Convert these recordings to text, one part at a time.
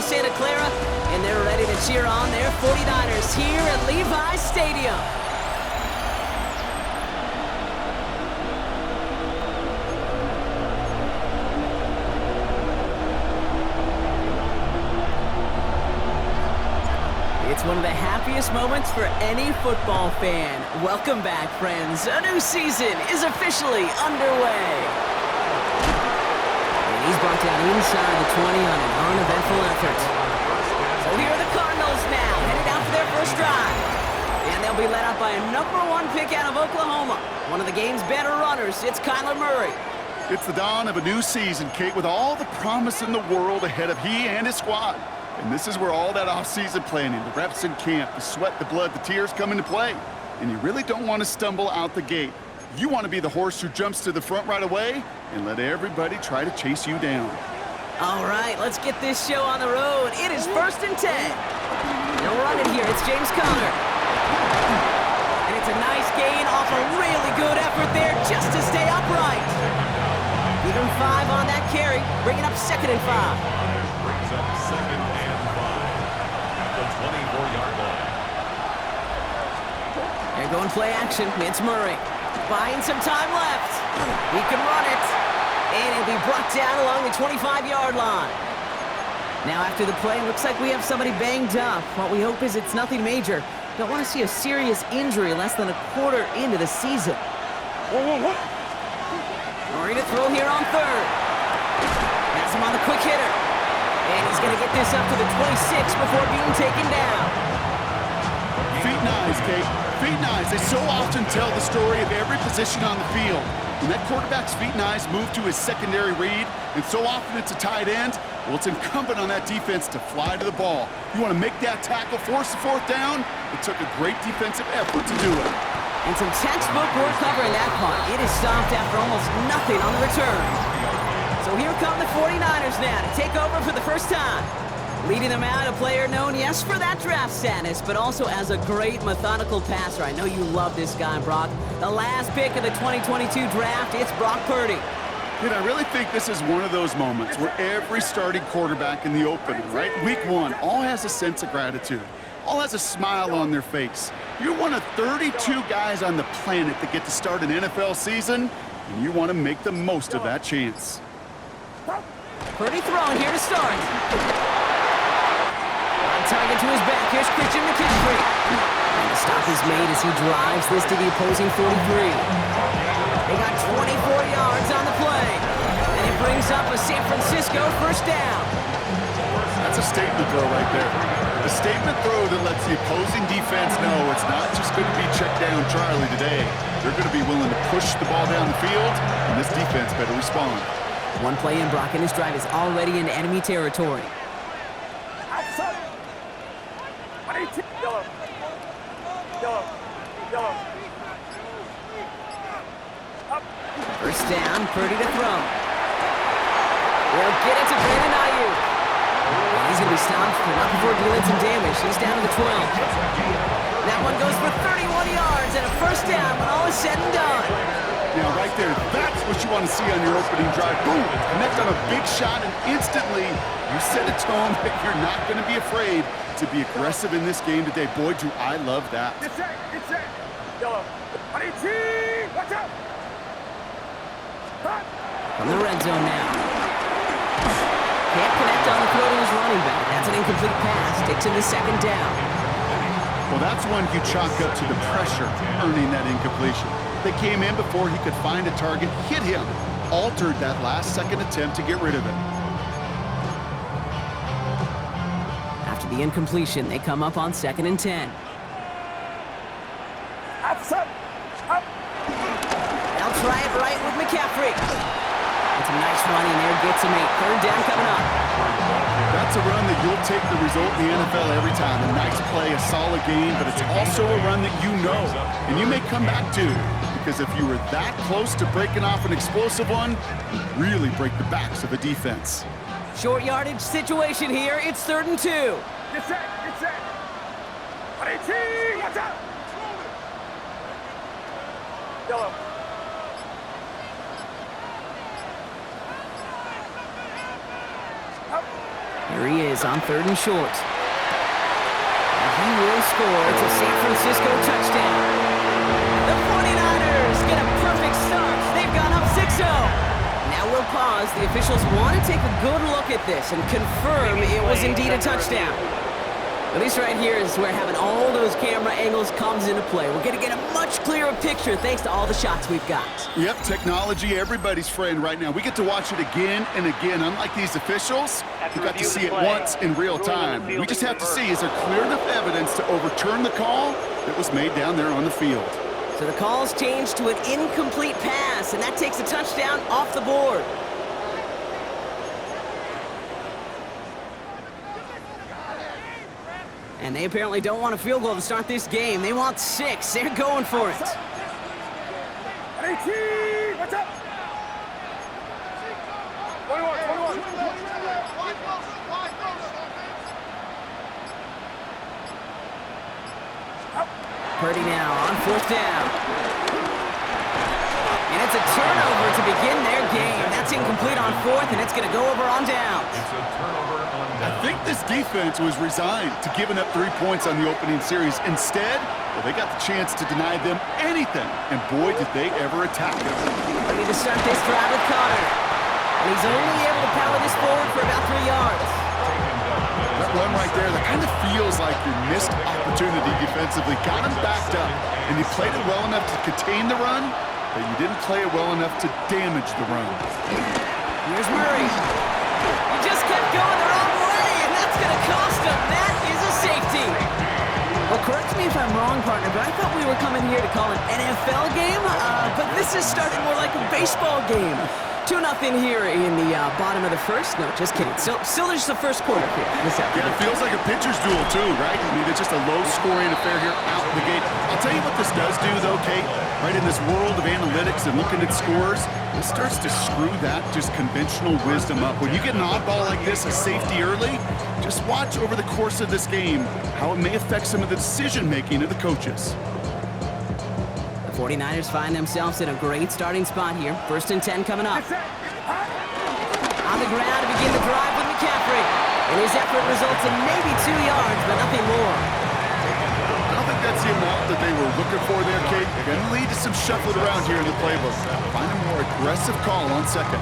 Santa Clara, and they're ready to cheer on their 49ers here at Levi's Stadium. It's one of the happiest moments for any football fan. Welcome back, friends. A new season is officially underway. And he's brought down inside the 20 on an uneventful effort. So here are the Cardinals now, headed out for their first drive. And they'll be led up by a #1 pick out of Oklahoma. One of the game's better runners, it's Kyler Murray. It's the dawn of a new season, Kate, with all the promise in the world ahead of he and his squad. And this is where all that off-season planning, the reps in camp, the sweat, the blood, the tears come into play. And you really don't want to stumble out the gate. You want to be the horse who jumps to the front right away and let everybody try to chase you down. All right, let's get this show on the road. It is 1st and 10. They'll run it here. It's James Conner. And it's a nice gain off a really good effort there just to stay upright. Even 5 on that carry, bringing up 2nd and 5. Brings up 2nd and 5 at the 24-yard line. They're going play action. It's Murray. Buying some time left. He can run it. And it'll be brought down along the 25-yard line. Now after the play, looks like we have somebody banged up. What we hope is it's nothing major. Don't want to see a serious injury less than a quarter into the season. Murray to throw here on 3rd. Has him on the quick hitter. And he's going to get this up to the 26 before being taken down. Feet and eyes, Kate. Feet and eyes. They so often tell the story of every position on the field. When that quarterback's feet and eyes move to his secondary read, and so often it's a tight end, well, it's incumbent on that defense to fly to the ball. You want to make that tackle, force the 4th down. It took a great defensive effort to do it. And some textbook work covering that punt. It is stopped after almost nothing on the return. So here come the 49ers now to take over for the first time. Leading them out, a player known, yes, for that draft status, but also as a great methodical passer. I know you love this guy, Brock. The last pick of the 2022 draft, it's Brock Purdy. And I really think this is one of those moments where every starting quarterback in the opening, right, week 1, all has a sense of gratitude. All has a smile on their face. You're one of 32 guys on the planet that get to start an NFL season, and you want to make the most of that chance. Purdy throwing here to start. On target to his back. Here's Christian McCaffrey. And the stop is made as he drives this to the opposing 43. They got 24 yards on the play. And it brings up a San Francisco first down. That's a statement throw right there. A statement throw that lets the opposing defense know it's not just going to be check down Charlie today. They're going to be willing to push the ball down the field, and this defense better respond. One play in, Brock, and his drive is already into enemy territory. First down, Purdy to throw. They'll get it to Brandon Ayuk. He's going to be stopped, but not before dealing some damage. He's down to the 12. That one goes for 31 yards and a first down when all is said and done. Now, right there, that's what you want to see on your opening drive. Boom! Connect on a big shot, and instantly you set a tone that you're not going to be afraid to be aggressive in this game today. Boy, do I love that. It's set. Yellow. Watch out! From the red zone now. Can't connect on the throw to his running back. That's an incomplete pass. Takes him to 2nd down. Well, that's one you chalk up to the pressure earning that incompletion. They came in before he could find a target, hit him, altered that last-second attempt to get rid of it. After the incompletion, they come up on 2nd and 10. They'll try it right with McCaffrey. It's a nice run in there, gets him 8. 3rd down coming up. That's a run that you'll take the result in the NFL every time. A nice play, a solid game, but it's also a run that you know, and you may come back to, because if you were that close to breaking off an explosive one, you really break the backs of a defense. Short yardage situation here. It's 3rd and 2. Get set. Watch out! Yellow. Here he is on 3rd and short. And he will score. It's a San Francisco touchdown. The 49ers get a perfect start. They've gone up 6-0. Now we'll pause. The officials want to take a good look at this and confirm it was indeed a touchdown. At least right here is where having all those camera angles comes into play. We're going to get a much clearer picture thanks to all the shots we've got. Yep, technology, everybody's friend right now. We get to watch it again and again. Unlike these officials, we got to see it once in real time. We just have to see, is there clear enough evidence to overturn the call that was made down there on the field? So the call's changed to an incomplete pass, and that takes a touchdown off the board. And they apparently don't want a field goal to start this game. They want 6. They're going for it. 18, what's up? 21. Purdy now on 4th down. And it's a turnover to begin their game. That's incomplete on 4th, and it's going to go over on down. It's a turnover on down. I think this defense was resigned to giving up 3 points on the opening series. Instead, well, they got the chance to deny them anything, and boy, did they ever attack them. Ready to start this drive with Connor. And he's only able to power this forward for about 3 yards. That run right there, that kind of feels like your missed opportunity defensively. Got him backed up, and you played it well enough to contain the run, but you didn't play it well enough to damage the run. Here's Murray. He just kept going the wrong way, and that's going to cost him. That is a safety. Well, correct me if I'm wrong, partner, but I thought we were coming here to call an NFL game, but this is starting more like a baseball game. 2-0 here in the bottom of the first. No, just kidding. Still there's the first quarter here. Yeah, it feels like a pitcher's duel too, right? I mean, it's just a low-scoring affair here out the gate. I'll tell you what this does do, though, Kate. Right in this world of analytics and looking at scores, it starts to screw that just conventional wisdom up. When you get an oddball like this, a safety early, just watch over the course of this game how it may affect some of the decision-making of the coaches. The 49ers find themselves in a great starting spot here. 1st and 10 coming up. On the ground to begin the drive with McCaffrey. And his effort results in maybe 2 yards, but nothing more. I don't think that's the amount that they were looking for there, Kate. They're going to lead to some shuffling around here in the playbook. Find a more aggressive call on 2nd.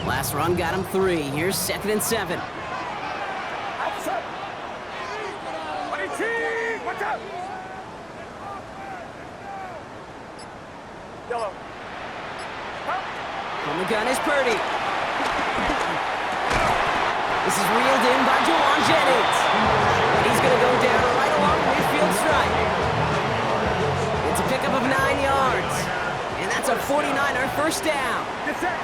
Last run got him 3. Here's 2nd and 7. Watch out! Yellow. From the gun is Purdy. This is reeled in by Juwan Jennings. And he's going to go down right along midfield stripe. It's a pickup of 9 yards. And that's a 49er first down. Get set.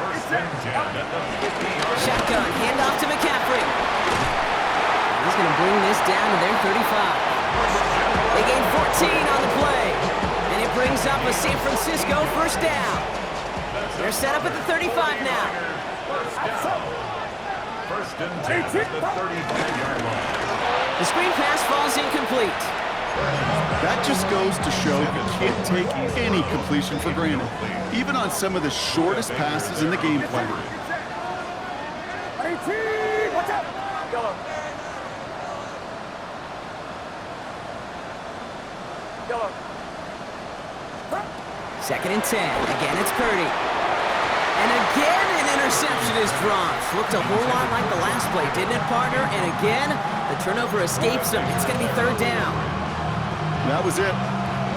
Shotgun, handoff to McCaffrey. He's going to bring this down to their 35. They gain 14 on the play. And it brings up a San Francisco first down. They're set up at the 35 now. First and 10 at the 35-yard line. The screen pass falls incomplete. That just goes to show you can't take any completion for granted, even on some of the shortest passes in the game plan. 18, watch out! Yellow. Yellow. 2nd and 10. Again, it's Purdy. And again, an interception is dropped. Looked a whole lot like the last play, didn't it, partner? And again, the turnover escapes them. It's going to be 3rd down. That was it.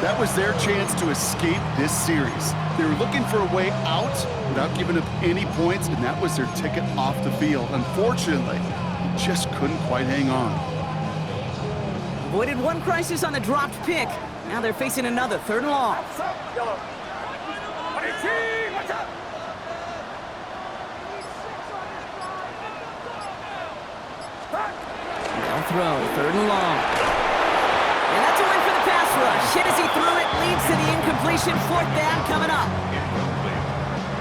That was their chance to escape this series. They were looking for a way out without giving up any points, and that was their ticket off the field. Unfortunately, they just couldn't quite hang on. Avoided one crisis on the dropped pick. Now they're facing another 3rd and long. Yellow. 18, watch out! They'll throw, 3rd and long. And that's a win for the pass rush. Hit as he threw it, leads to the incompletion. 4th down coming up.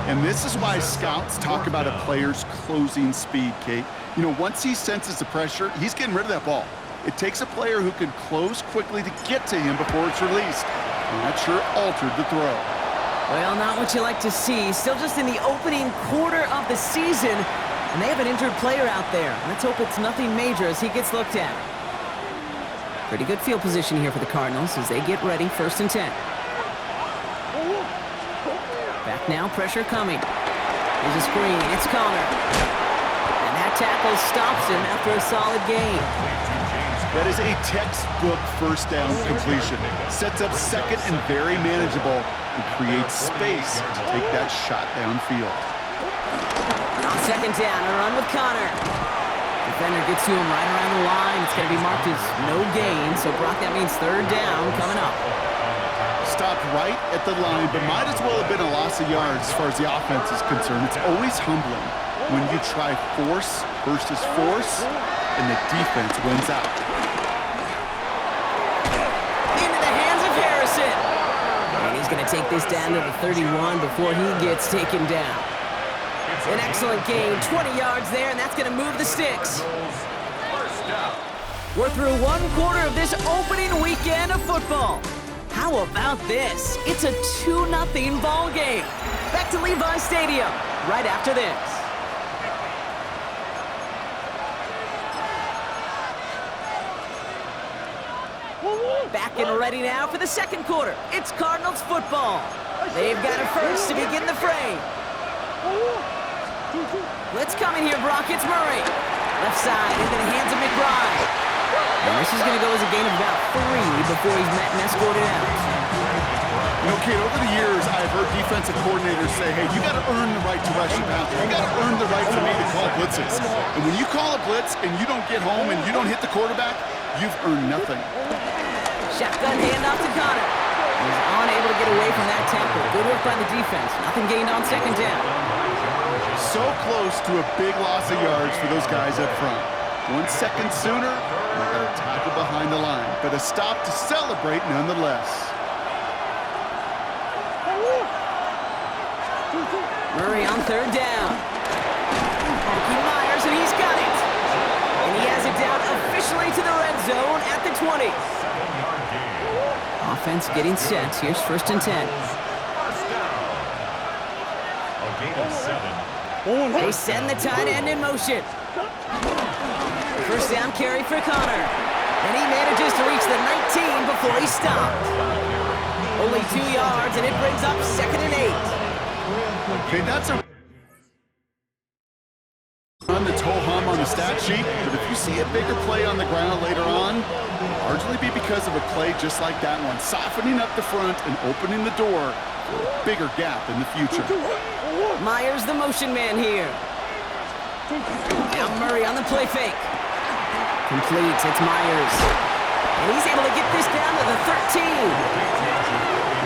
And this is why scouts talk about a player's closing speed, Kate. You know, once he senses the pressure, he's getting rid of that ball. It takes a player who can close quickly to get to him before it's released. And that sure altered the throw. Well, not what you like to see. Still just in the opening quarter of the season, and they have an injured player out there. Let's hope it's nothing major as he gets looked at. Pretty good field position here for the Cardinals as they get ready, 1st and 10. Back now, pressure coming. There's a screen, it's Connor. And that tackle stops him after a solid gain. That is a textbook first down completion. Sets up second and very manageable and creates space to take that shot downfield. On 2nd down, a run with Connor. Defender gets to him right around the line. It's going to be marked as no gain, so Brock, that means 3rd down coming up. Stopped right at the line, but might as well have been a loss of yards as far as the offense is concerned. It's always humbling when you try force versus force, and the defense wins out. Into the hands of Harrison. And he's going to take this down to the 31 before he gets taken down. An excellent game, 20 yards there, and that's going to move the sticks. We're through 1 quarter of this opening weekend of football. How about this? It's a 2-0 ball game. Back to Levi Stadium right after this. Back and ready now for the 2nd quarter. It's Cardinals football. They've got it first to begin the fray. Let's come in here, Brock. It's Murray. Left side into the hands of McBride. And this is going to go as a gain of about 3 before he's met and escorted out. You know, Kate, over the years, I've heard defensive coordinators say, hey, you got to earn the right to rush your passer. You got to earn the right for me to call blitzes. And when you call a blitz and you don't get home and you don't hit the quarterback, you've earned nothing. Shotgun handoff to Connor. He's unable to get away from that tackle. Good work by the defense. Nothing gained on 2nd down. So close to a big loss of yards for those guys up front. 1 second sooner, they got a tackle behind the line, but a stop to celebrate nonetheless. Murray on 3rd down. Ricky Myers, and he's got it. And he has it down officially to the red zone at the 20. Offense getting set. Here's 1st and 10. They send the tight end in motion. 1st down carry for Connor. And he manages to reach the 19 before he stopped. Only 2 yards, and it brings up 2nd and 8. Okay, that's a run that's ho-hum on the stat sheet, but if you see a bigger play on the ground later on, largely be because of a play just like that one, softening up the front and opening the door for a bigger gap in the future. Myers, the motion man here. Now Murray on the play fake. Completes, it's Myers. And he's able to get this down to the 13.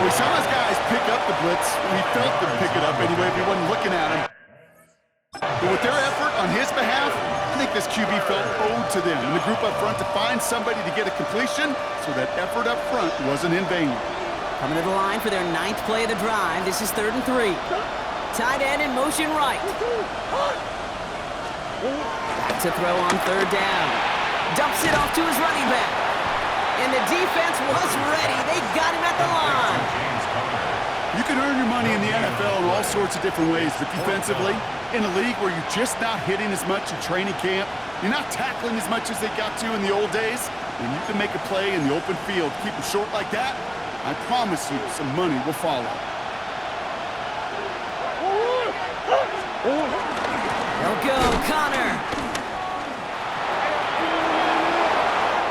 We saw his guys pick up the blitz. We felt them pick it up anyway if he wasn't looking at him. But with their effort on his behalf, I think this QB felt owed to them and the group up front to find somebody to get a completion so that effort up front wasn't in vain. Coming to the line for their 9th play of the drive. This is 3rd and 3. Tight end in motion right. Back to throw on 3rd down. Dumps it off to his running back. And the defense was ready. They got him at the line. You can earn your money in the NFL in all sorts of different ways, but defensively, in a league where you're just not hitting as much in training camp, you're not tackling as much as they got to in the old days, and you can make a play in the open field, keep them short like that, I promise you some money will follow. They'll go, Connor.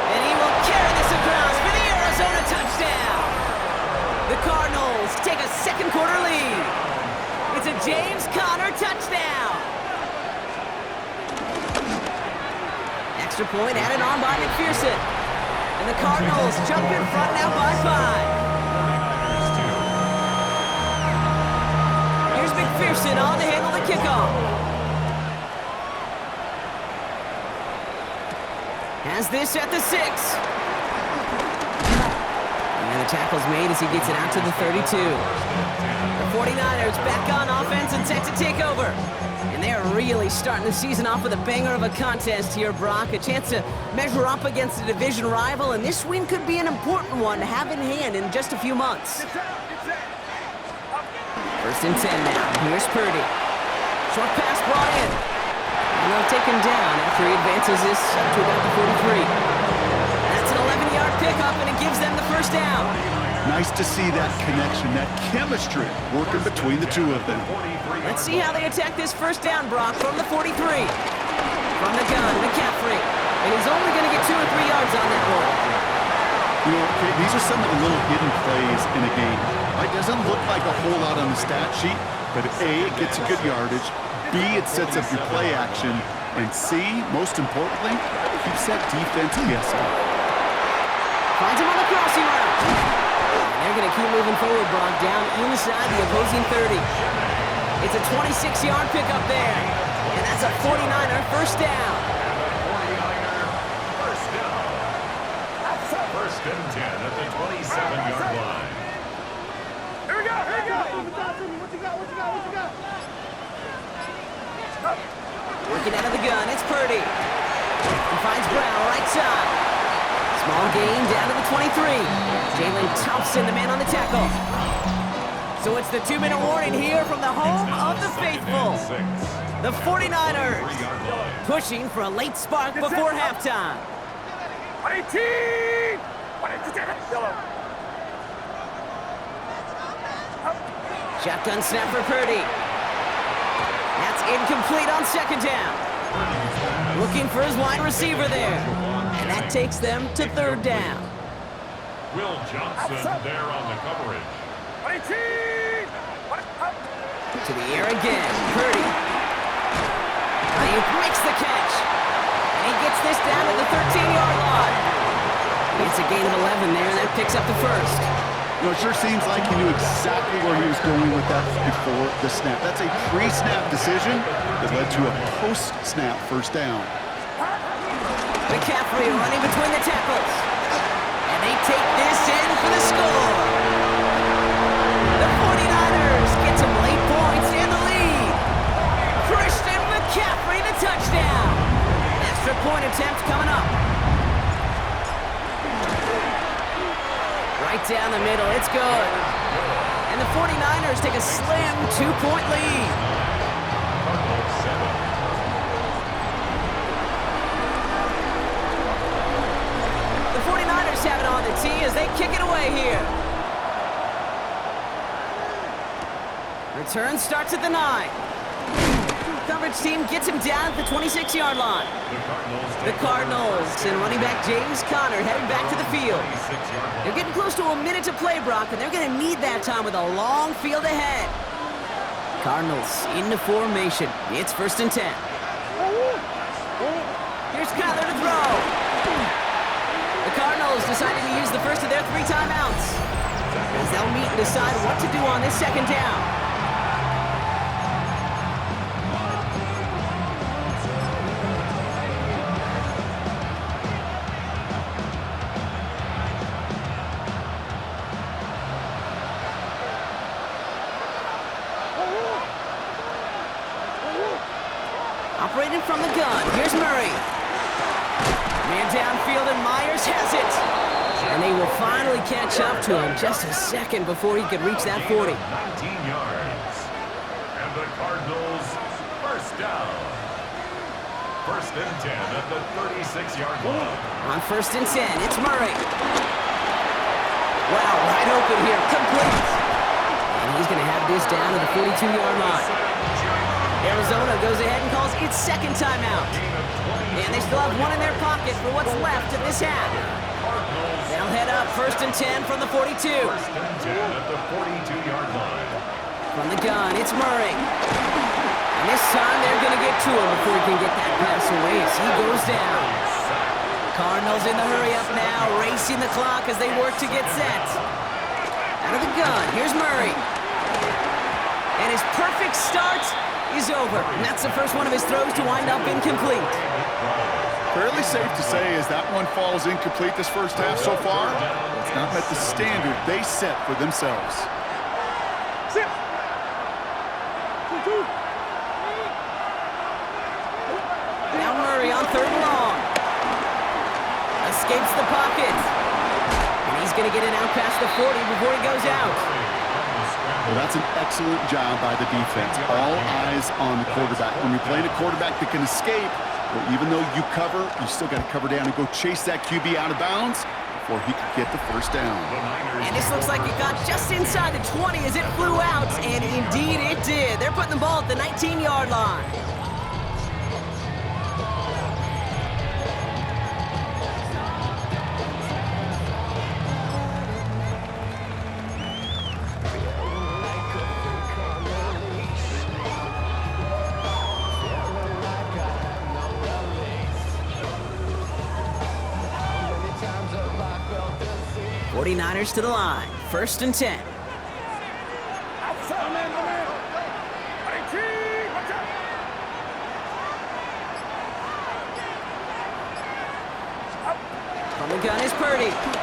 And he will carry this across for the Arizona touchdown. The Cardinals take a 2nd quarter lead. It's a James Conner touchdown. Extra point added on by McPherson. And the Cardinals jump in front now by 5. Here's McPherson on to handle the kickoff. Has this at the 6. And the tackle's made as he gets it out to the 32. The 49ers back on offense and set to take over. And they are really starting the season off with a banger of a contest here, Brock. A chance to measure up against a division rival, and this win could be an important one to have in hand in just a few months. First and 10 now. Here's Purdy. Short pass brought in. And they'll take him down after he advances this up to about the 43. That's an 11-yard pickup, and it gives them the first down. Nice to see that connection, that chemistry working between the two of them. Let's see how they attack this first down, Brock, from the 43. From the gun, McCaffrey. And he's only going to get 2 or 3 yards on that one. You know, okay, these are some of the little hidden plays in a game. It doesn't look like a whole lot on the stat sheet, but A, it gets you good yardage, B, it sets up your play action, and C, most importantly, it keeps that defense guessing. Finds him on the crossing route. And they're going to keep moving forward, Brock, down inside the opposing 30. It's a 26-yard pickup there, and that's a 49er first down. First and 10 at the 27-yard line. Here we go, here we go. What you got? Working out of the gun, it's Purdy. He finds Brown right side. Small gain down to the 23. Jalen Thompson, the man on the tackle. So it's the 2-minute warning here from the home of the faithful. The 49ers pushing for a late spark before halftime. 18! 22, yellow. Shotgun snap for Purdy. That's incomplete on second down. Looking for his wide receiver there. And that takes them to third down. Will Johnson there on the coverage. 18! To the air again. Purdy. Ayuk makes the catch. And he gets this down to the 13-yard line. It's a gain of 11 there, and that picks up the first. You know, it sure seems like he knew exactly where he was going with that before the snap. That's a pre-snap decision that led to a post-snap first down. McCaffrey running between the tackles. And they take this in for the score. The 49ers get some late points in the lead. Christian McCaffrey, the touchdown. Extra point attempt coming up. Right down the middle, it's good. And the 49ers take a slim 2-point lead. The 49ers have it on the tee as they kick it away here. Return starts at the 9. Coverage team gets him down at the 26-yard line. The Cardinals and running back James Conner headed back to the field. They're getting close to a minute to play, Brock, and they're going to need that time with a long field ahead. Cardinals into formation. It's first and 10. Here's Kyler to throw. The Cardinals deciding to use the first of their 3 timeouts, as they'll meet and decide what to do on this second down. Operating from the gun, here's Murray. Man downfield, and Myers has it. And they will finally catch up to him just a second before he could reach that 40. 19 yards. And the Cardinals first down. First and 10 at the 36-yard line. On first and 10, it's Murray. Wow, wide open here, complete. And he's going to have this down to the 42-yard line. Arizona goes ahead and calls its second timeout. And they still have one in their pocket for what's left of this half. They'll head up first and 10 from the 42. First and 10 at the 42-yard line. From the gun, it's Murray. And this time they're going to get to him before he can get that pass away as he goes down. Cardinals in the hurry up now, racing the clock as they work to get set. Out of the gun, here's Murray. And his perfect start is over. And that's the first one of his throws to wind up incomplete. Fairly safe to say as that one falls incomplete this first half so far, it's not met the standard they set for themselves. Now Murray on third and long. Escapes the pocket. And he's going to get it out past the 40 before he goes out. Well, that's an excellent job by the defense. All eyes on the quarterback. When you're playing a quarterback that can escape, well, even though you cover, you still got to cover down and go chase that QB out of bounds before he could get the first down. And this looks like it got just inside the 20 as it flew out, and indeed it did. They're putting the ball at the 19-yard line. Niners to the line. 1st and 10. Outside, man. Watch out. From the gun is Purdy. That's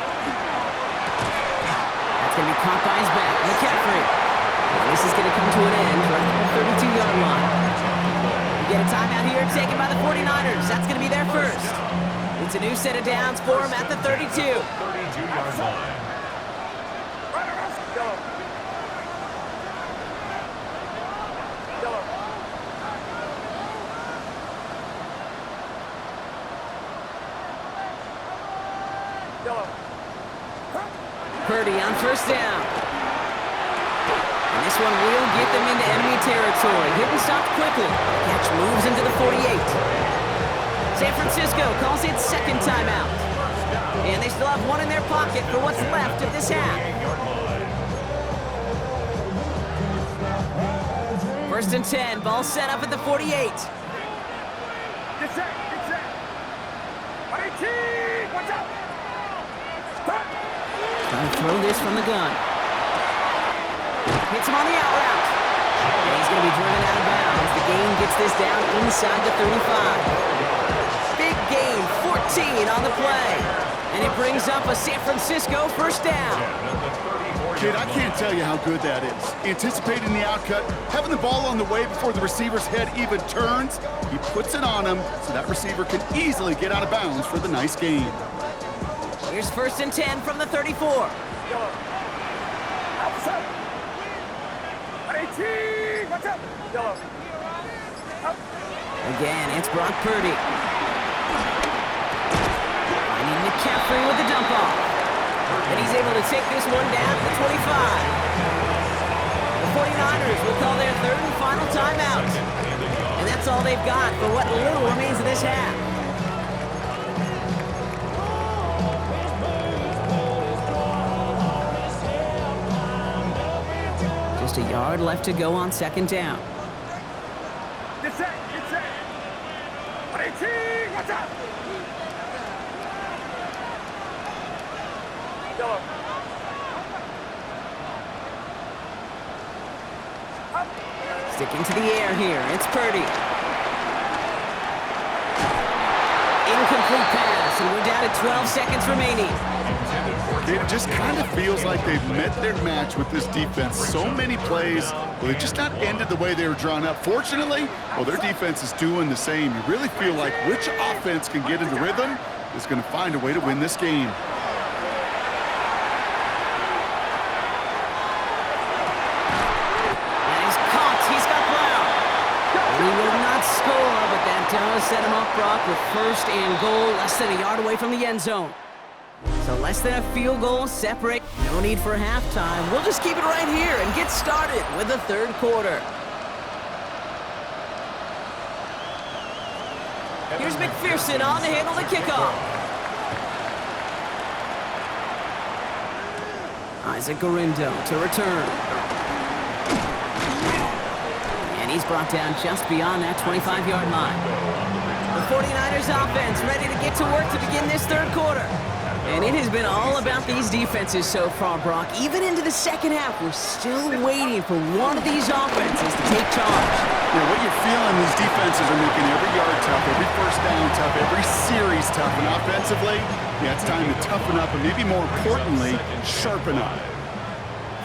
going to be caught by his back. McCaffrey. And this is going to come to an end right at the 32-yard line. We get a timeout here taken by the 49ers. That's going to be their first. It's a new set of downs for him at the 32. 32-yard line. Purdy on 1st down. And this one will get them into enemy territory. Hit and stopped quickly. Catch moves into the 48. San Francisco calls it 2nd timeout. And they still have one in their pocket for what's left of this half. 1st and 10. Ball set up at the 48. Get set. Watch out. Trying to throw this from the gun. Hits him on the out route. And he's going to be driven out of bounds. The game gets this down inside the 35. Big gain, 14 on the play. And it brings up a San Francisco 1st down. Kid, I can't tell you how good that is. Anticipating the outcut, having the ball on the way before the receiver's head even turns. He puts it on him so that receiver can easily get out of bounds for the nice gain. Here's 1st and 10 from the 34. Outside. 18. Watch out. Yellow. Again, it's Brock Purdy. Finding McCaffrey with the dump off. And he's able to take this one down to the 25. The 49ers will call their 3rd and final timeout. And that's all they've got for what little remains of this half. Just a yard left to go on 2nd down. Get set. 18. Watch out. Yellow. Sticking to the air here. It's Purdy. Incomplete pass, and we're down to 12 seconds remaining. It just kind of feels like they've met their match with this defense. So many plays, well, they've just not ended the way they were drawn up. Fortunately, well, their defense is doing the same. You really feel like which offense can get into rhythm is going to find a way to win this game. Does set him up, Brock, with 1st and goal, less than a yard away from the end zone. So less than a field goal separate. No need for halftime. We'll just keep it right here and get started with the 3rd quarter. Here's McPherson on to handle the kickoff. Isaac Garindo to return. He's brought down just beyond that 25-yard line. The 49ers offense ready to get to work to begin this 3rd quarter. And it has been all about these defenses so far, Brock. Even into the 2nd half, we're still waiting for one of these offenses to take charge. Yeah, what you're feeling, these defenses are making every yard tough, every 1st down tough, every series tough. And offensively, yeah, it's time to toughen up and maybe more importantly, sharpen up.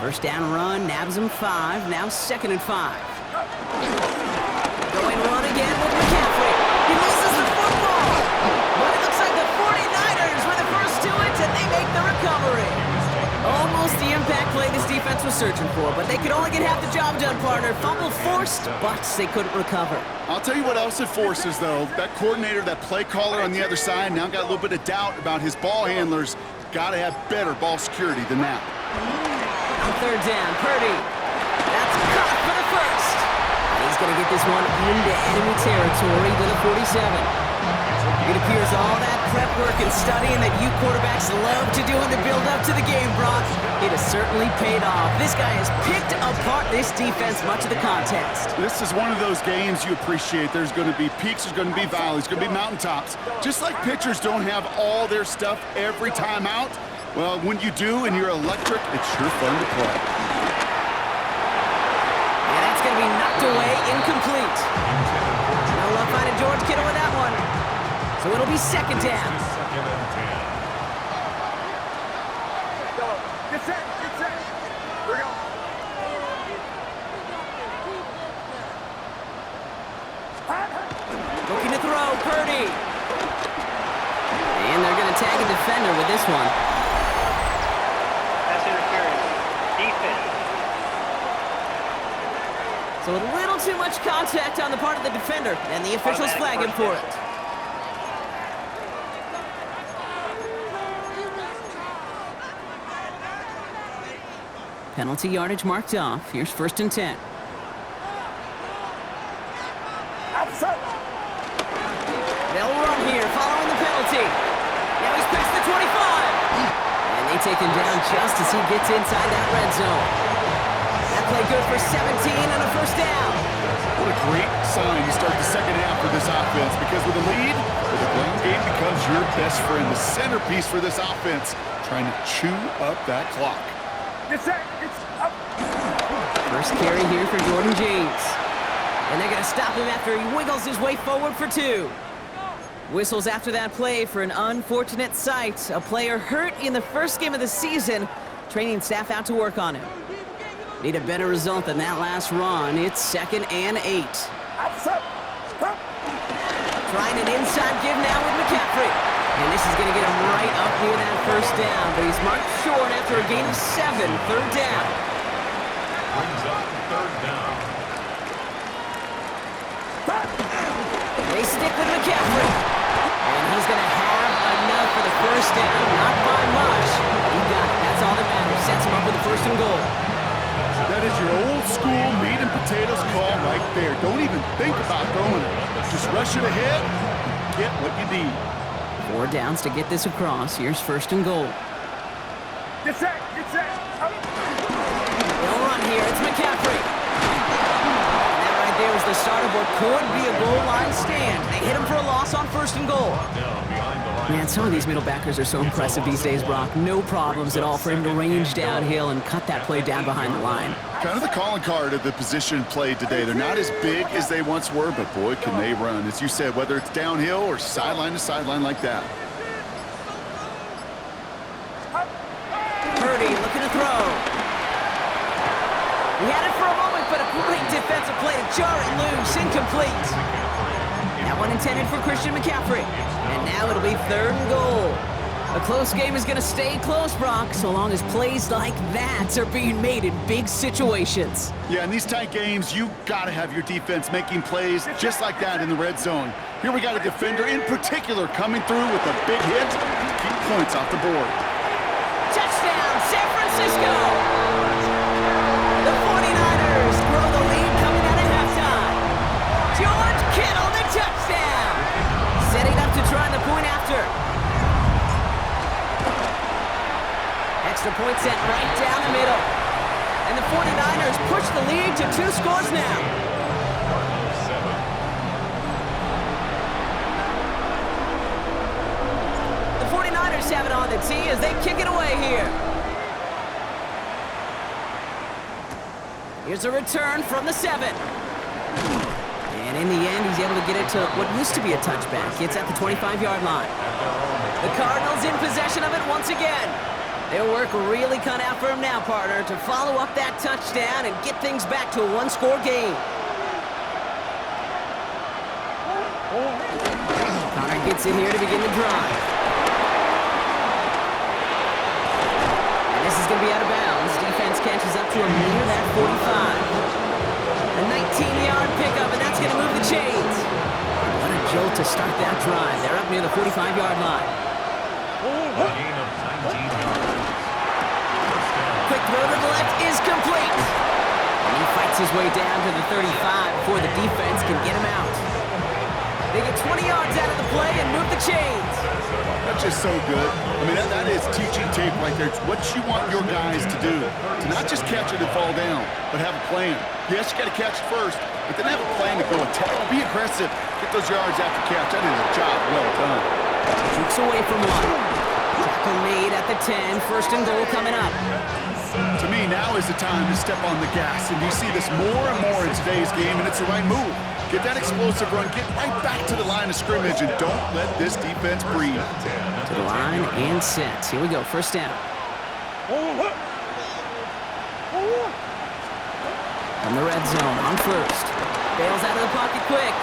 1st down run, nabs him 5, now 2nd and 5. Going run again with McCaffrey. He loses the football. But it looks like the 49ers were the first to it, and they make the recovery. Almost the impact exact play this defense was searching for, but they could only get half the job done, partner. Fumble forced, but they couldn't recover. I'll tell you what else it forces, though. That coordinator, that play caller on the other side, now got a little bit of doubt about his ball handlers. Got to have better ball security than that. On third down, Purdy. That's caught for the first. And he's going to get this one into enemy territory to the 47. It appears all that prep work and studying that you quarterbacks love to do in the build-up to the game, Brock, it has certainly paid off. This guy has picked apart this defense much of the contest. This is one of those games you appreciate. There's going to be peaks, there's going to be valleys, there's going to be mountaintops. Just like pitchers don't have all their stuff every time out, well, when you do and you're electric, it's sure fun to play. And that's going to be knocked away, incomplete. No luck finding George Kittle with that one. So it'll be second down. Second and 10. Get set. Here we go. Looking to throw, Purdy. And they're going to tag a defender with this one. Pass interference. Defense. So a little too much contact on the part of the defender, and the officials flag him for it. Penalty yardage marked off. Here's first and 10. Outside. They'll run here following the penalty. Now he's past the 25. And they take him down just as he gets inside that red zone. That play good for 17 and a first down. What a great sign to start the second half for this offense, because with a lead, the ground game becomes your best friend, the centerpiece for this offense, trying to chew up that clock. Get set. It's up. First carry here for Jordan James. And they're going to stop him after he wiggles his way forward for 2. Whistles after that play for an unfortunate sight. A player hurt in the first game of the season. Training staff out to work on him. Need a better result than that last run. It's second and 8. Outside. Up. Trying an inside give now with McCaffrey. And this is going to get him right up near that first down. But he's marked short after a gain of 7. Third down. Brings up third down. They stick with McCaffrey. And he's going to have enough for the first down. Not by much. He got it. That's all that matters. Sets him up with the first and goal. That is your old school meat and potatoes call right there. Don't even think about throwing it. Just rush it ahead and get what you need. 4 downs to get this across. Here's first and goal. Get set. Up. They'll run here. It's McCaffrey. And that right there is the start of what could be a goal line stand. They hit him for a loss on first and goal. Down behind the line. Man, some of these middle backers are so impressive these days, Brock. No problems at all for him to range downhill and cut that play down behind the line. Kind of the calling card of the position played today. They're not as big as they once were, but boy, can they run. As you said, whether it's downhill or sideline to sideline like that. Purdy looking to throw. He had it for a moment, but a great defensive play to jar it loose. Incomplete. That one intended for Christian McCaffrey. And now it'll be third and goal. A close game is going to stay close, Brock, so long as plays like that are being made in big situations. Yeah, in these tight games, you got to have your defense making plays just like that in the red zone. Here we got a defender in particular coming through with a big hit to keep points off the board. Touchdown, San Francisco! The 49ers grow the lead coming out of halftime. George Kittle, the touchdown! Setting up to try the point after. Extra point sent right down the middle. And the 49ers push the lead to 2 scores now. Cardinals 7. The 49ers have it on the tee as they kick it away here. Here's a return from the 7. And in the end, he's able to get it to what used to be a touchback. It's at the 25-yard line. The Cardinals in possession of it once again. Their work really cut out for him now, partner, to follow up that touchdown and get things back to a 1-score game. Connor gets in here to begin the drive. And this is going to be out of bounds. Defense to him near that 45. A 19-yard pickup, and that's going to move the chains. What a jolt to start that drive. They're up near the 45-yard line. A gain of 19 yards. Quick throw to the left is complete. And he fights his way down to the 35 before the defense can get him out. They get 20 yards out of the play and move the chains. That's just so good. I mean, that is teaching tape right there. It's what you want your guys to do. To not just catch it and fall down, but have a plan. Yes, you got to catch it first, but then have a plan to go attack. Be aggressive. Get those yards after catch. That is a job well done. Kicks away from one. Tackle made at the 10. First and goal coming up. To me, now is the time to step on the gas, and you see this more and more in today's game, and it's the right move. Get that explosive run, get right back to the line of scrimmage, and don't let this defense breathe. To the line and set. Here we go, first down. From the red zone on first. Bails out of the pocket quick.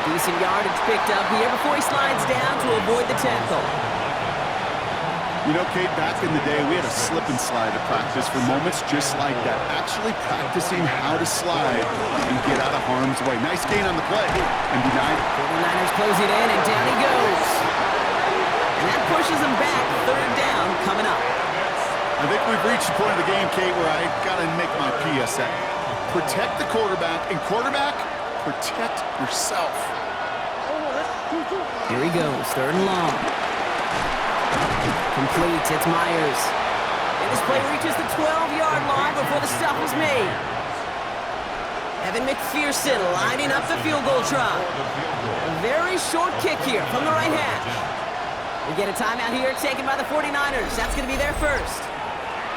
Decent yardage picked up here before he slides down to avoid the tackle. You know, Kate, back in the day, we had a slip and slide at practice for moments just like that. Actually practicing how to slide and get out of harm's way. Nice gain on the play. And denied. 49ers close it in, and down he goes. And that pushes him back. Third down coming up. I think we've reached the point of the game, Kate, where I got to make my PSA. Protect the quarterback, and quarterback, protect yourself. Here he goes, third and long. Complete, it's Myers. And this play reaches the 12-yard line before the stop is made. Evan McPherson lining up the field goal try. A very short kick here from the right hash. We get a timeout here taken by the 49ers. That's going to be their first.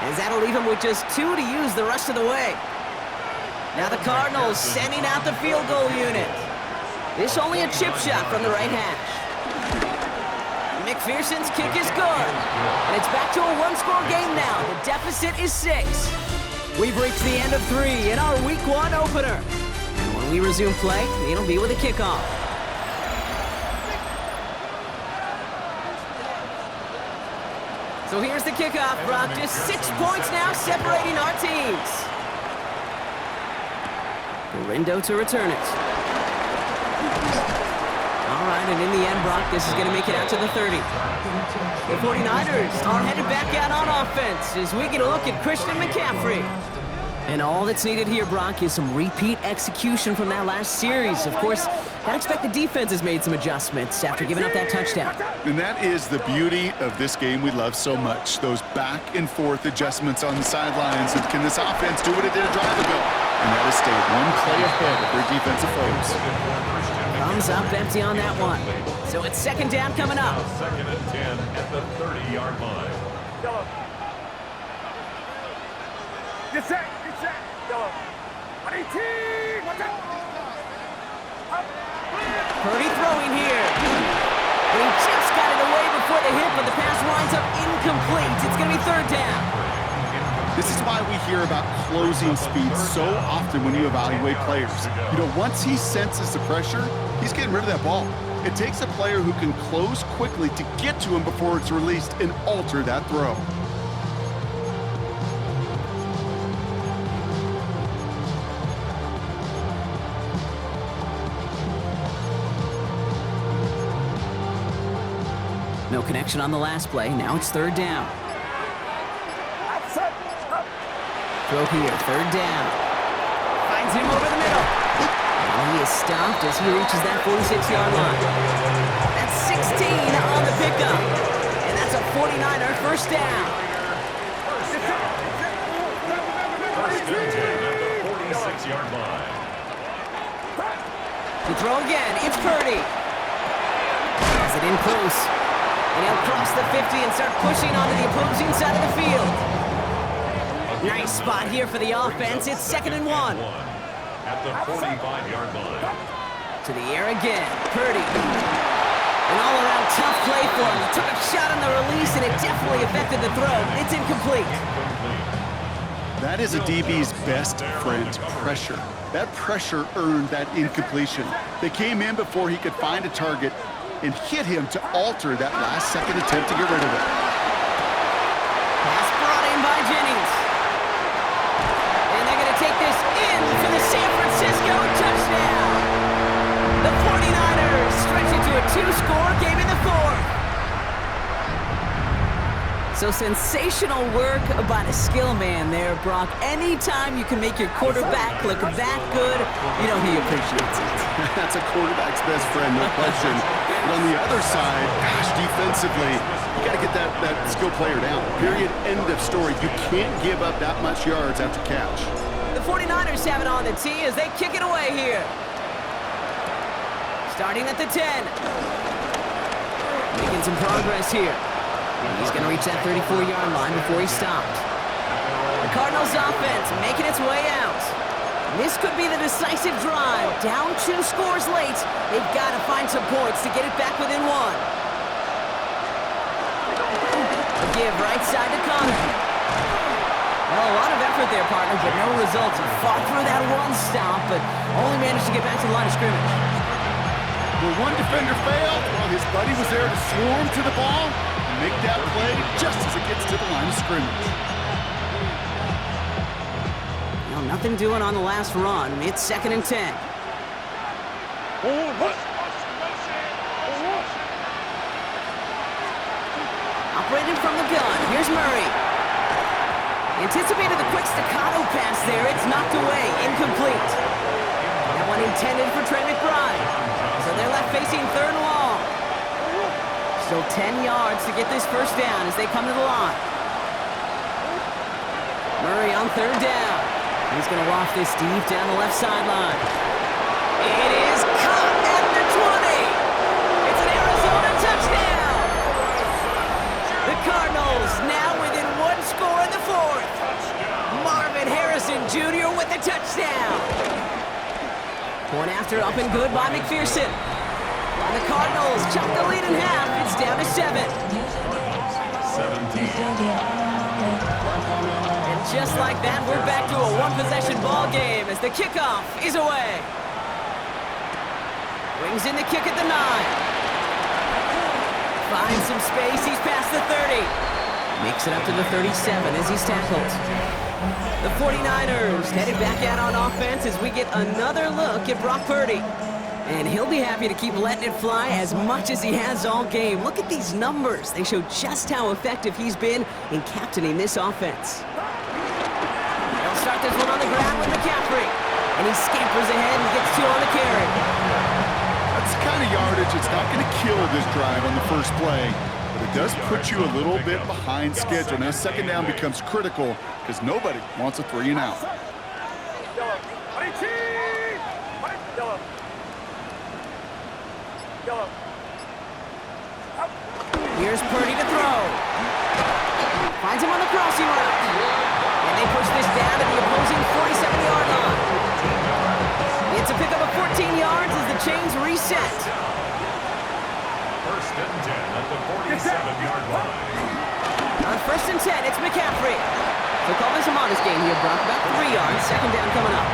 As that'll leave them with just 2 to use the rest of the way. Now the Cardinals sending out the field goal unit. This only a chip shot from the right hash. McPherson's kick is good. And it's back to a one-score game now. The deficit is 6. We've reached the end of 3 in our Week 1 opener. And when we resume play, it'll be with a kickoff. So here's the kickoff, Brock. Just 6 points now separating our teams. Gorindo to return it. All right, and in the end, Brock, this is going to make it out to the 30. The 49ers are headed back out on offense as we get a look at Christian McCaffrey. And all that's needed here, Brock, is some repeat execution from that last series. Of course, I expect the defense has made some adjustments after giving up that touchdown. And that is the beauty of this game we love so much. Those back and forth adjustments on the sidelines. And can this offense do what it did a drive ago? And that is stay one play ahead of their defensive foes. Thumbs up empty on that one. So it's second down coming up. Second and 10 at the 30-yard line. Yellow. Get set. Yellow. 18. Watch out. Purdy throwing here. And he just got it away before the hit, but the pass winds up incomplete. It's going to be third down. This is why we hear about closing speed so often when you evaluate players. You know, once he senses the pressure, he's getting rid of that ball. It takes a player who can close quickly to get to him before it's released and alter that throw. No connection on the last play. Now it's third down. Throw here, third down. Finds him over the middle. And he is stopped as he reaches that 46-yard line. That's 16 on the pickup. And that's a 49er first down. First and 10 at the 46-yard line. To throw again, it's Purdy. Has it in close. And he'll cross the 50 and start pushing onto the opposing side of the field. Nice spot here for the offense. It's second and 1. At the 45-yard line. To the air again. Purdy. An all-around tough play for him. He took a shot on the release, and it definitely affected the throw. It's incomplete. That is a DB's best friend, pressure. That pressure earned that incompletion. They came in before he could find a target and hit him to alter that last-second attempt to get rid of it. Pass brought in by Jennings. So sensational work by the skill man there, Brock. Anytime you can make your quarterback look that good, you know he appreciates it. That's a quarterback's best friend, no question. But on the other side, gosh, defensively, you got to get that skill player down. Period. End of story. You can't give up that much yards after catch. The 49ers have it on the tee as they kick it away here. Starting at the 10. Making some progress here. He's going to reach that 34-yard line before he stopped. The Cardinals offense making its way out. This could be the decisive drive. Down 2 scores late. They've got to find some points to get it back within 1. Give right side to Connor. Well, a lot of effort there, partner, but no results. He fought through that run stop, but only managed to get back to the line of scrimmage. Well, one defender failed while his buddy was there to swarm to the ball and make that play just as it gets to the line of scrimmage. Well, nothing doing on the last run. It's 2nd and 10. Operating from the gun. Here's Murray. Anticipated the quick staccato pass there. It's knocked away. Incomplete. That one intended for Trey McBride. So they're left facing 3rd and long. Still 10 yards to get this first down as they come to the line. Murray on 3rd down. He's going to waft this deep down the left sideline. It is caught at the 20. It's an Arizona touchdown. The Cardinals now within 1 score in the 4th. Marvin Harrison Jr. with the touchdown. Point after up and good by McPherson. And the Cardinals chop the lead in half. It's down to 7. 17. And just like that, we're back to a one-possession ball game as the kickoff is away. Brings in the kick at the 9. Finds some space. He's past the 30. Makes it up to the 37 as he's tackled. The 49ers headed back out on offense as we get another look at Brock Purdy. And he'll be happy to keep letting it fly as much as he has all game. Look at these numbers. They show just how effective he's been in captaining this offense. They'll start this one on the ground with McCaffrey. And he scampers ahead and gets 2 on the carry. That's the kind of yardage that's not going to kill this drive on the first play. But it does put you a little bit behind schedule. Now 2nd down becomes critical because nobody wants a 3 and out. Here's Purdy to throw. Finds him on the crossing route. And they push this down to the opposing 47-yard line. It's a pickup of 14 yards as the chains reset. 1st and 10 at the 47-yard line. On 1st and 10, it's McCaffrey. So call this a modest game here, Brock. About 3 yards. 2nd down coming up.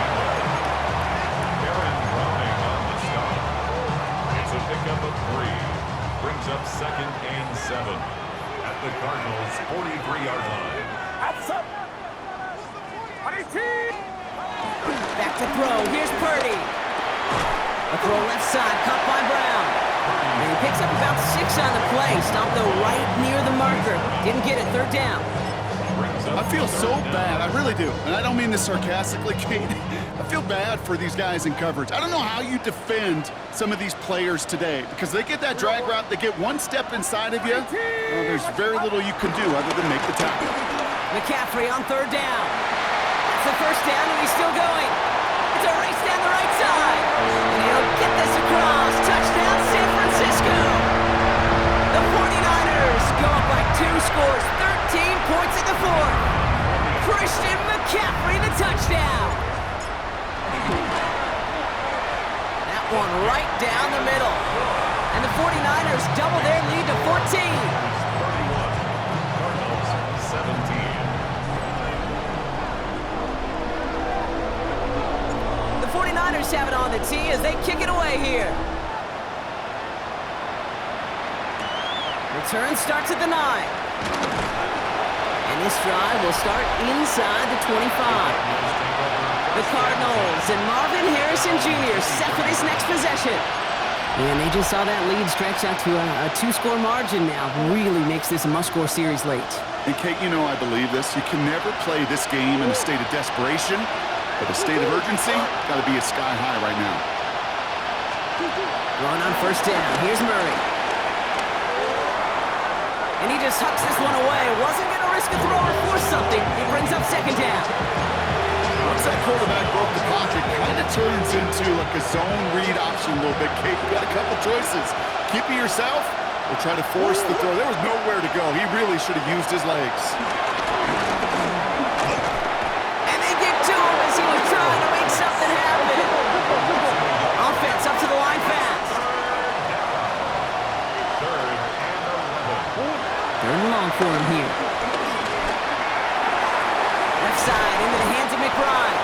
Aaron Browning on the stop. It's a pickup of 3. Brings up 2nd and 7 at the Cardinals' 43-yard line. Back to throw. Here's Purdy. A throw left side, caught by Brown. And he picks up about 6 on the play. Stopped though right near the marker. Didn't get it. 3rd down. I feel so bad. I really do. And I don't mean this sarcastically, Kate. I feel bad for these guys in coverage. I don't know how you defend some of these players today because they get that drag route, they get 1 step inside of you. Well, there's very little you can do other than make the tackle. McCaffrey on 3rd down. That's the 1st down, and he's still going. It's a race down the right side. And he'll get this across. Touchdown, San Francisco. The 49ers go up by 2 scores, 13 points in the 4th. Christian McCaffrey, the touchdown. That one right down the middle. And the 49ers double their lead to 14. 17. The 49ers have it on the tee as they kick it away here. Return starts at the 9. And this drive will start inside the 25. The Cardinals and Marvin Harrison Jr. set for this next possession. And they just saw that lead stretch out to a two-score margin now. Really makes this a must-score series late. And Kate, you know I believe this. You can never play this game in a state of desperation, but the state of urgency got to be sky high right now. Going on first down. Here's Murray. And he just hucks this one away. Wasn't going to risk a throw or force something. He brings up second down. Once that quarterback broke the pocket, kind of turns into like a zone read option a little bit. Kate, you got a couple choices. Keep it yourself or try to force the throw. There was nowhere to go. He really should have used his legs. And they get to him as he was trying to make something happen. Offense up to the line fast. Third and long for him here. Left side into the hands of McBride.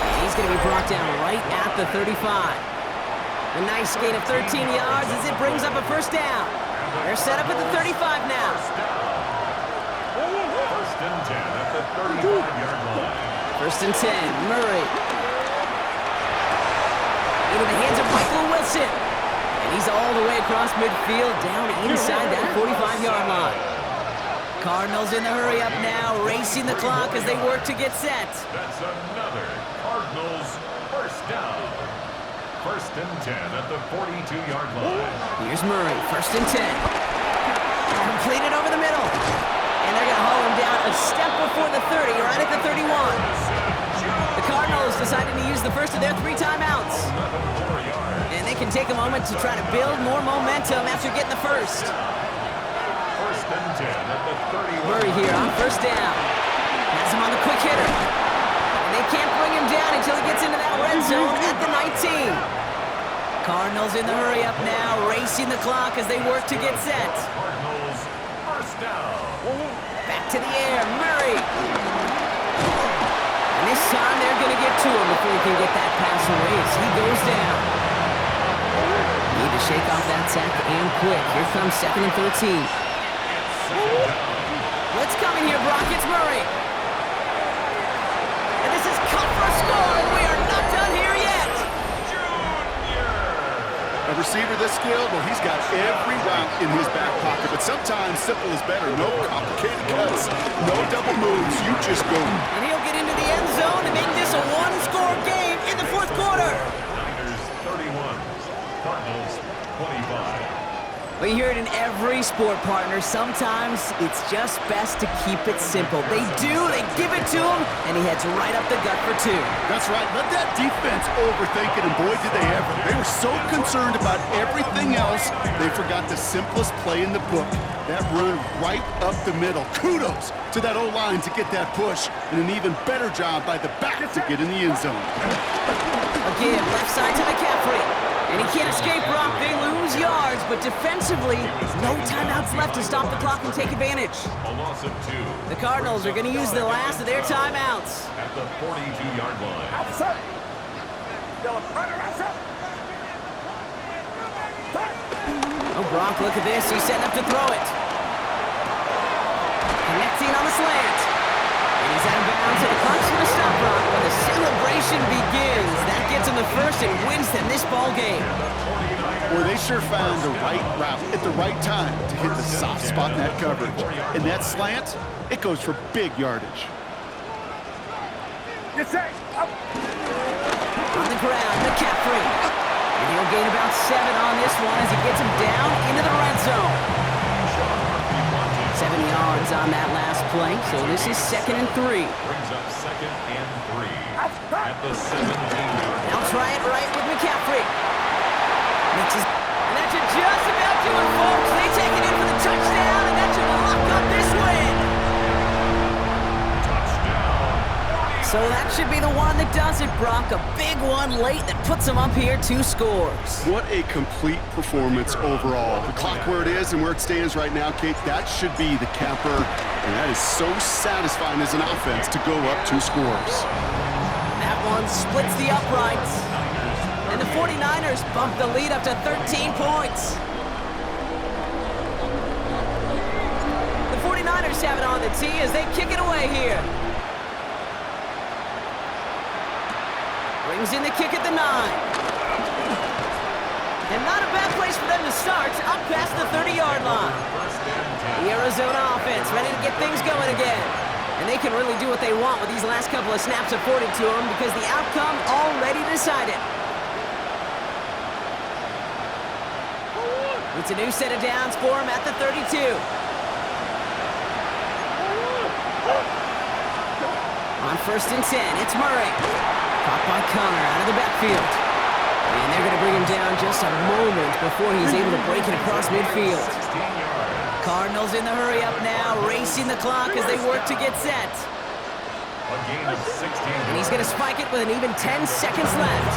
And he's going to be brought down right at the 35. A nice gain of 13 yards as it brings up a first down. They're set up at the 35 now. First and 10 at the 35-yard line. First and 10, Murray. Into the hands of Michael Wilson. And he's all the way across midfield, down inside that 45-yard line. Cardinals in the hurry up now, racing the clock as they work to get set. That's another Cardinals first down. First and 10 at the 42-yard line. Here's Murray, first and 10. Completed over the middle. And they're going to haul him down a step before the 30, right at the 31. The Cardinals decided to use the first of their 3 timeouts. And they can take a moment to try to build more momentum after getting the first. First and 10 at the 31. Murray here on first down. Has him on the quick hitter. And they can't bring him down until he gets into that red zone at the 19. Cardinals in the hurry up now, racing the clock as they work to get set. Cardinals first down. Back to the air, Murray. And this time they're going to get to him before he can get that pass away as he goes down. Need to shake off that sack and quick. Here comes second and 13. Let's come in here, Brock. It's Murray. And this is cut for a score, and we are not done here yet. A receiver this skilled, well, he's got every route in his back pocket, but sometimes simple is better. No complicated cuts, no double moves. You just go. And he'll get into the end zone to make this a one-score game in the fourth quarter. Niners 31, Cardinals 25. We hear it in every sport, partner. Sometimes it's just best to keep it simple. They give it to him, and he heads right up the gut for 2. That's right. Let that defense overthink it, and boy, did they ever. They were so concerned about everything else, they forgot the simplest play in the book. That run right up the middle. Kudos to that O-line to get that push, and an even better job by the back to get in the end zone. Again, left side to McCaffrey. And he can't escape, Brock. They lose yards, but defensively, no timeouts left to stop the clock and take advantage. A loss of 2. The Cardinals are going to use the last of their timeouts. At the 42-yard line. Outside. Dylan, run outside. Oh, Brock, look at this. He's setting up to throw it. Connecting on the slant. And he's out of bounds, and the clock's going to stop, Brock, when the celebration begins. That gets him the first and wins them this ball game. Boy, they sure found the right route at the right time to hit the soft spot in that coverage. And that slant, it goes for big yardage. Get set. Up. On the ground, McCaffrey. And he'll gain about 7 on this one as he gets him down into the red zone. 7 yards on that last play, so this is second and 3. Brings up second and 3 at the 17-yard line. Now try it right with McCaffrey. And that should just about do it, folks. They take it in for the touchdown, and that should lock up this win. So that should be the one that does it, Brock. A big one late that puts them up here 2 scores. What a complete performance overall. The clock where it is and where it stands right now, Kate, that should be the capper. And that is so satisfying as an offense to go up 2 scores. That one splits the uprights. And the 49ers bump the lead up to 13 points. The 49ers have it on the tee as they kick it away here. Brings in the kick at the 9. And not a bad place for them to start, up past the 30-yard line. The Arizona offense ready to get things going again. And they can really do what they want with these last couple of snaps afforded to them because the outcome already decided. It's a new set of downs for him at the 32. On 1st and 10, it's Murray. Caught by Connor out of the backfield. And they're going to bring him down just a moment before he's able to break it across midfield. Cardinals in the hurry up now, racing the clock as they work to get set. A gain of 16. And he's going to spike it with an even 10 seconds left.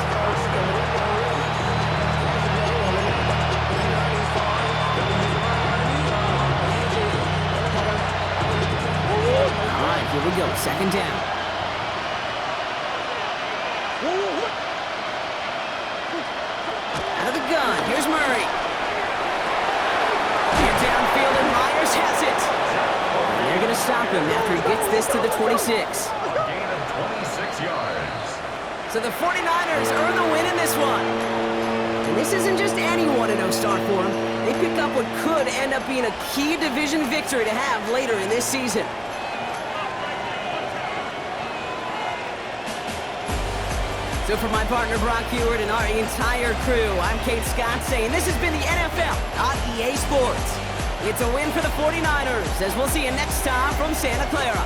All right, here we go, 2nd down. Out of the gun, here's Murray. And downfield, and Myers has it. And they're going to stop him after he gets this to the 26. A gain of 26 yards. So the 49ers earn the win in this one. And this isn't just any 1-0 start for them. They pick up what could end up being a key division victory to have later in this season. So for my partner Brock Hewitt and our entire crew, I'm Kate Scott saying this has been the NFL on EA Sports. It's a win for the 49ers, as we'll see you next time from Santa Clara.